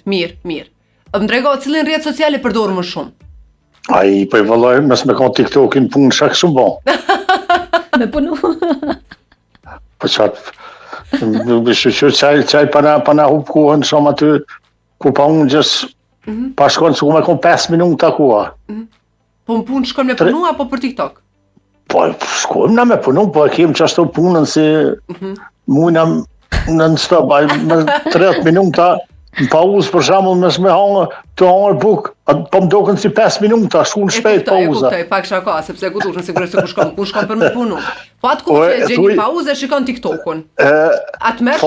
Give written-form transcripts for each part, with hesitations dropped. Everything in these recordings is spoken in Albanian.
Mirë. Më drego, cilin rrjetë sociale përdorë më shumë? Ai, po I vëlloj, mes me ka TikTokin punë shak shumë bon. Me punu. Po qatë, qaj pana hup kohën shumë aty, ku pa unë gjësë, pa shkonë që ku me kon 5 minuta koha. Po më punë shkojmë me punu apo për TikTok? Po shkojmë na me punu, po e kemë që ashtu punën si mujna në stop, me 30 minuta, në pauzë për shembull mes me hangë, të hangër buk, po më dokën si 5 minuta, shku në shpejt pauza. E kuptoj, pak shaka, sepse ku dush, sigurisht se ku shkon për me punu. Po atë ku që gjeni pauzë e shikon TikTokun. Atë merr.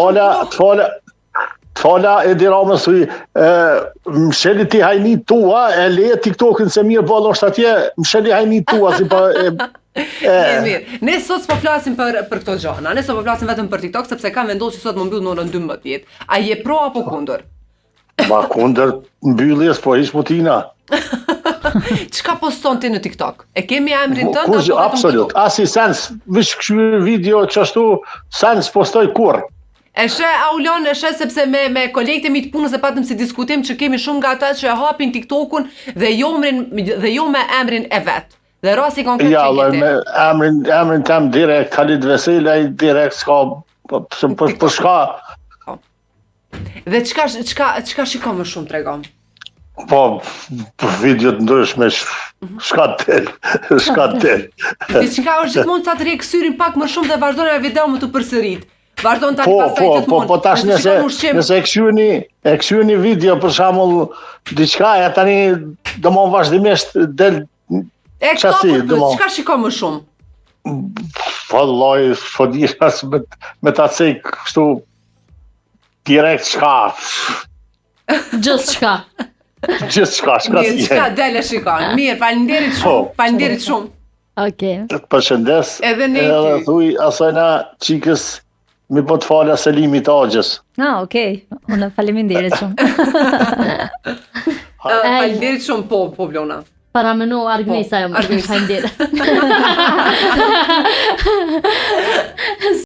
Fala e diramës thuj, më sheli ti hajnit tua, e le TikTokin se mirë ballë është atje, më sheli hajnit tua, si pa... Mirë. Ne sot s'po flasim për këto gjana, ne sot po flasim vetëm për TikTok, sepse kam vendosur që sot më mbyll në orën 12. A je pro apo kundër? Ma kundër mbylljes, po hiç putina. Çka poston ti në TikTok? E kemi emrin tënd apo absolut, asi sens, vish kështu video çashtu, sens postoj kurr. E she Aulon, e she sepse me kolegët e mi të punës e patëm si diskutim që kemi shumë nga ata që e hapin TikTokun dhe jo me emrin e vet. Dhe rasti konkret ja, emrin tem direkt, Khalid Veselaj, direkt s'ka, për shka. Dhe çka shikon më shumë tregom? Po, video të ndryshme, shka tel. Dhe çka është gjithmonë sa të rri syrin pak më shumë dhe vazhdon e video më të përsërit. Vazhdon tani pastaj gjithmonë. Po tash nëse e këshyeni video për shembull diçka e tani domon vazhdimisht del çka shikon më shumë? Vallai, fodisas me ta cek kështu direkt çka. Gjithçka. Çka del e shikon. Mirë, faleminderit shumë. Okej. Të përshëndes. Edhe ne. Edhe thuj asajna çikës mi po të falja Selimit Agjës. Okej. Unë faleminderit shumë. Faleminderit shumë po Blona. Para menu Argnisa jo më faleminderit.